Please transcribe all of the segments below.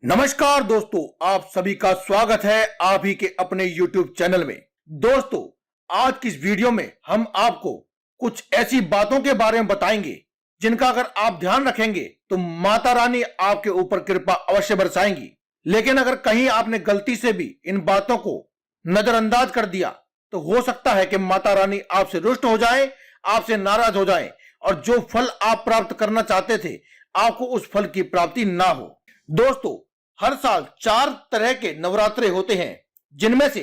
नमस्कार दोस्तों, आप सभी का स्वागत है आप ही के अपने YouTube चैनल में। दोस्तों, आज की इस वीडियो में हम आपको कुछ ऐसी बातों के बारे में बताएंगे जिनका अगर आप ध्यान रखेंगे तो माता रानी आपके ऊपर कृपा अवश्य बरसाएंगी। लेकिन अगर कहीं आपने गलती से भी इन बातों को नजरअंदाज कर दिया तो हो सकता है कि माता रानी आपसे रुष्ट हो जाए, आपसे नाराज हो जाए और जो फल आप प्राप्त करना चाहते थे आपको उस फल की प्राप्ति ना हो। दोस्तों, हर साल 4 तरह के नवरात्रे होते हैं, जिनमें से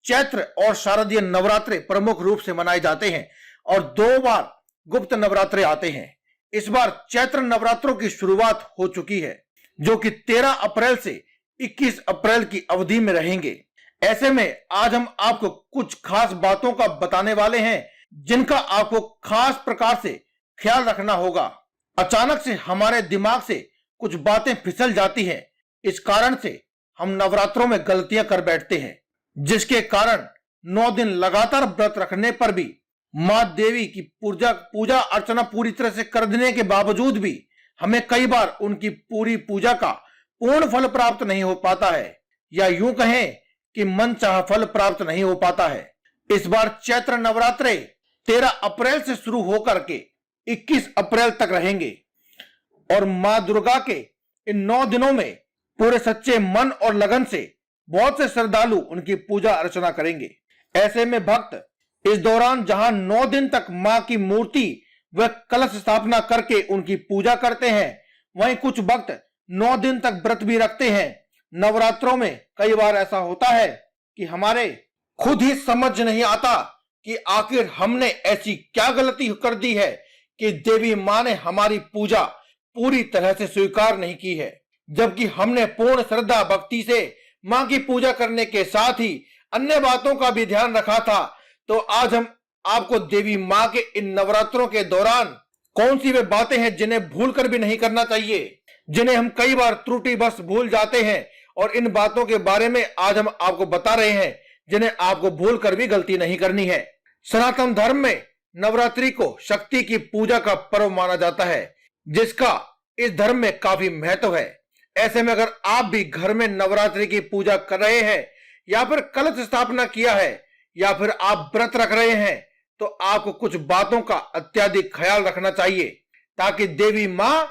चैत्र और शारदीय नवरात्रे प्रमुख रूप से मनाए जाते हैं और 2 बार गुप्त नवरात्रे आते हैं। इस बार चैत्र नवरात्रों की शुरुआत हो चुकी है, जो कि 13 अप्रैल से 21 अप्रैल की अवधि में रहेंगे। ऐसे में आज हम आपको कुछ खास बातों का बताने वाले हैं जिनका आपको खास प्रकार से ख्याल रखना होगा। अचानक से हमारे दिमाग से कुछ बातें फिसल जाती हैं, इस कारण से हम नवरात्रों में गलतियां कर बैठते हैं, जिसके कारण 9 दिन लगातार व्रत रखने पर भी मां देवी की पूजा अर्चना पूरी तरह से कर देने के बावजूद भी हमें कई बार उनकी पूरी पूजा का पूर्ण फल प्राप्त नहीं हो पाता है, या यूं कहें कि मनचाहा फल प्राप्त नहीं हो पाता है। इस बार चैत्र नवरात्रे 13 अप्रैल से शुरू होकर के 21 अप्रैल तक रहेंगे और मां दुर्गा के इन 9 दिनों में पूरे सच्चे मन और लगन से बहुत से श्रद्धालु उनकी पूजा अर्चना करेंगे। ऐसे में भक्त इस दौरान जहां 9 दिन तक मां की मूर्ति व कलश स्थापना करके उनकी पूजा करते हैं, वहीं कुछ भक्त 9 दिन तक व्रत भी रखते हैं। नवरात्रों में कई बार ऐसा होता है कि हमारे खुद ही समझ नहीं आता कि आखिर हमने ऐसी क्या गलती कर दी है कि देवी मां ने हमारी पूजा पूरी तरह से स्वीकार नहीं की है, जबकि हमने पूर्ण श्रद्धा भक्ति से मां की पूजा करने के साथ ही अन्य बातों का भी ध्यान रखा था। तो आज हम आपको देवी मां के इन नवरात्रों के दौरान कौन सी वे बातें हैं जिन्हें भूल कर भी नहीं करना चाहिए, जिन्हें हम कई बार त्रुटिवश भूल जाते हैं, और इन बातों के बारे में आज हम आपको बता रहे हैं जिन्हें आपको भूल कर भी गलती नहीं करनी है। सनातन धर्म में नवरात्रि को शक्ति की पूजा का पर्व माना जाता है, जिसका इस धर्म में काफी महत्व है। ऐसे में अगर आप भी घर में नवरात्रि की पूजा कर रहे हैं या फिर कलश स्थापना किया है या फिर आप व्रत रख रहे हैं, तो आपको कुछ बातों का अत्यधिक ख्याल रखना चाहिए ताकि देवी मां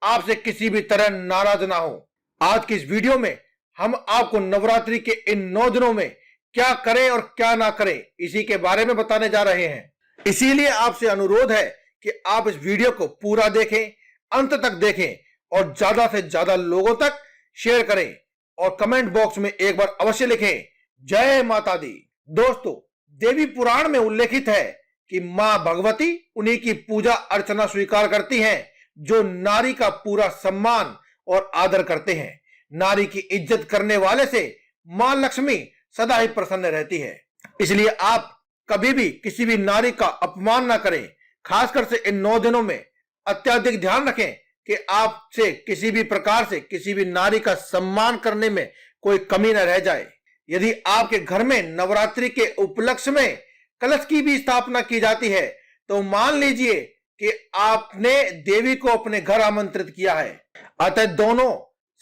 आपसे किसी भी तरह नाराज ना हो। आज की इस वीडियो में हम आपको नवरात्रि के इन 9 दिनों में क्या करें और क्या ना करें, इसी के बारे में बताने जा रहे हैं। इसीलिए आपसे अनुरोध है कि आप इस वीडियो को पूरा देखें, अंत तक देखें और ज्यादा से ज्यादा लोगों तक शेयर करें और कमेंट बॉक्स में एक बार अवश्य लिखें, जय माता दी। दोस्तों, देवी पुराण में उल्लेखित है कि मां भगवती उन्हीं की पूजा अर्चना स्वीकार करती हैं जो नारी का पूरा सम्मान और आदर करते हैं। नारी की इज्जत करने वाले से मां लक्ष्मी सदा ही प्रसन्न रहती है। इसलिए आप कभी भी किसी भी नारी का अपमान ना करें। खासकर से इन 9 दिनों में अत्यधिक ध्यान रखें कि आपसे किसी भी प्रकार से किसी भी नारी का सम्मान करने में कोई कमी न रह जाए। यदि आपके घर में नवरात्रि के उपलक्ष्य में कलश की भी स्थापना की जाती है तो मान लीजिए कि आपने देवी को अपने घर आमंत्रित किया है। अतः दोनों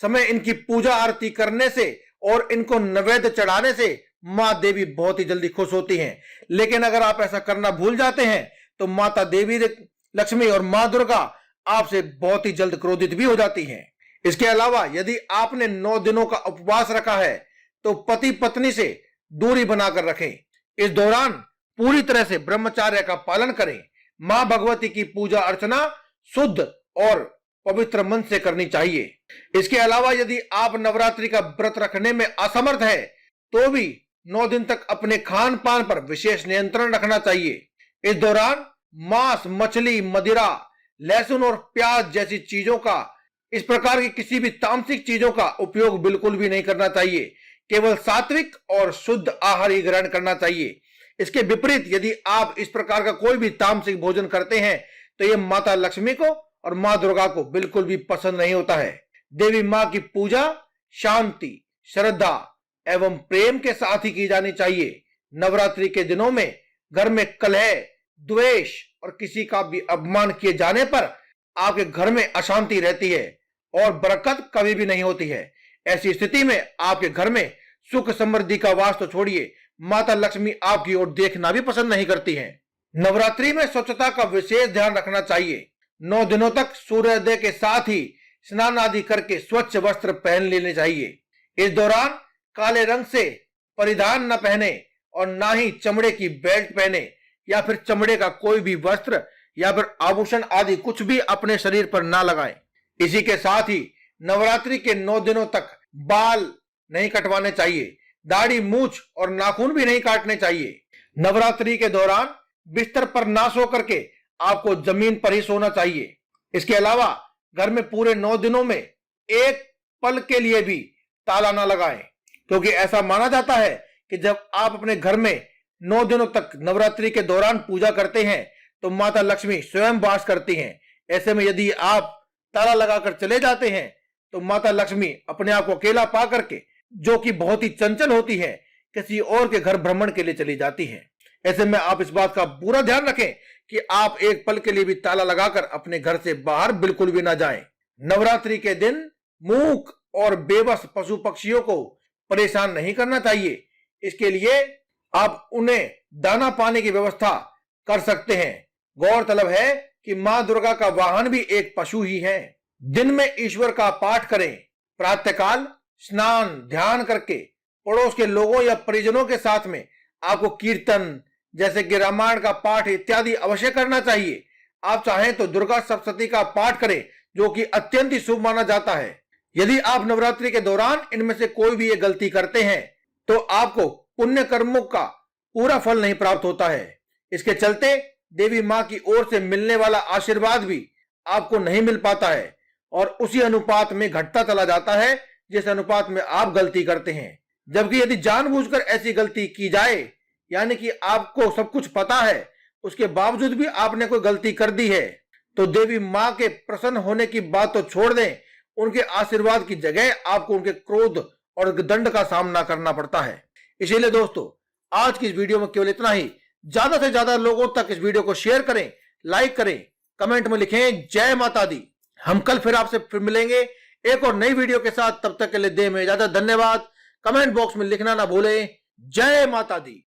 समय इनकी पूजा आरती करने से और इनको नैवेद्य चढ़ाने से मां देवी बहुत ही जल्दी खुश होती हैं। लेकिन अगर आप ऐसा करना भूल जाते हैं तो माता देवी लक्ष्मी और मां दुर्गा आपसे बहुत ही जल्द क्रोधित भी हो जाती हैं। इसके अलावा यदि आपने 9 दिनों का उपवास रखा है तो पति पत्नी से दूरी बनाकर रखें। इस दौरान पूरी तरह से ब्रह्मचर्य का पालन करें। मां भगवती की पूजा अर्चना शुद्ध और पवित्र मन से करनी चाहिए। इसके अलावा यदि आप नवरात्रि का व्रत रखने में असमर्थ है तो भी 9 दिन तक अपने खान पान पर विशेष नियंत्रण रखना चाहिए। इस दौरान मांस, मछली, मदिरा, लहसुन और प्याज जैसी चीजों का, इस प्रकार की किसी भी तामसिक चीजों का उपयोग बिल्कुल भी नहीं करना चाहिए। केवल सात्विक और शुद्ध आहार ही ग्रहण करना चाहिए। इसके विपरीत यदि आप इस प्रकार का कोई भी तामसिक भोजन करते हैं तो यह माता लक्ष्मी को और मां दुर्गा को बिल्कुल भी पसंद नहीं होता है। देवी मां की पूजा शांति, श्रद्धा एवं प्रेम के साथ ही की जानी चाहिए। नवरात्रि के दिनों में घर में कलह, द्वेष और किसी का भी अपमान किए जाने पर आपके घर में अशांति रहती है और बरकत कभी भी नहीं होती है। ऐसी स्थिति में आपके घर में सुख समृद्धि का वास तो छोड़िए, माता लक्ष्मी आपकी ओर देखना भी पसंद नहीं करती हैं। नवरात्रि में स्वच्छता का विशेष ध्यान रखना चाहिए। 9 दिनों तक सूर्योदय के साथ ही स्नान आदि करके स्वच्छ वस्त्र पहन लेने चाहिए। इस दौरान काले रंग से परिधान न पहने और ना ही चमड़े की बेल्ट पहने या फिर चमड़े का कोई भी वस्त्र या फिर आभूषण आदि कुछ भी अपने शरीर पर ना लगाएं। इसी के साथ ही नवरात्रि के 9 दिनों तक बाल नहीं कटवाने चाहिए, दाढ़ी, मूछ और नाखून भी नहीं काटने चाहिए। नवरात्रि के दौरान बिस्तर पर ना सो करके आपको जमीन पर ही सोना चाहिए। इसके अलावा घर में पूरे 9 दिनों में एक पल के लिए भी ताला ना लगाएं, क्योंकि ऐसा माना जाता है कि जब आप अपने घर में 9 दिनों तक नवरात्रि के दौरान पूजा करते हैं तो माता लक्ष्मी स्वयं वास करती हैं। ऐसे में यदि आप ताला लगाकर चले जाते हैं तो माता लक्ष्मी अपने आप को अकेला पा करके, जो कि बहुत ही चंचल होती है, किसी और के घर भ्रमण के लिए चली जाती हैं। ऐसे में आप इस बात का पूरा ध्यान रखें कि आप एक पल के लिए भी ताला लगाकर अपने घर से बाहर बिल्कुल भी ना जाएं। नवरात्रि के दिन मूक और बेबस पशु पक्षियों को परेशान नहीं करना चाहिए। इसके लिए आप उन्हें दाना पाने की व्यवस्था कर सकते हैं। गौरतलब है कि मां दुर्गा का वाहन भी एक पशु ही है। दिन में ईश्वर का पाठ करें। प्रातःकाल स्नान ध्यान करके पड़ोस के लोगों या परिजनों के साथ में आपको कीर्तन जैसे कि रामायण का पाठ इत्यादि अवश्य करना चाहिए। आप चाहें तो दुर्गा सप्तशती का पाठ करें, जो कि अत्यंत ही शुभ माना जाता है। यदि आप नवरात्रि के दौरान इनमें से कोई भी ये गलती करते हैं तो आपको पुण्य कर्मों का पूरा फल नहीं प्राप्त होता है। इसके चलते देवी मां की ओर से मिलने वाला आशीर्वाद भी आपको नहीं मिल पाता है और उसी अनुपात में घटता चला जाता है जिस अनुपात में आप गलती करते हैं। जबकि यदि जानबूझकर ऐसी गलती की जाए, यानी कि आपको सब कुछ पता है, उसके बावजूद भी आपने कोई गलती कर दी है, तो देवी मां के प्रसन्न होने की बात तो छोड़ दें, उनके आशीर्वाद की जगह आपको उनके क्रोध और दंड का सामना करना पड़ता है। इसीलिए दोस्तों, आज की इस वीडियो में केवल इतना ही। ज्यादा से ज्यादा लोगों तक इस वीडियो को शेयर करें, लाइक करें, कमेंट में लिखें जय माता दी। हम कल फिर आपसे मिलेंगे एक और नई वीडियो के साथ। तब तक के लिए दें में इजाजत। धन्यवाद। कमेंट बॉक्स में लिखना ना भूलें जय माता दी।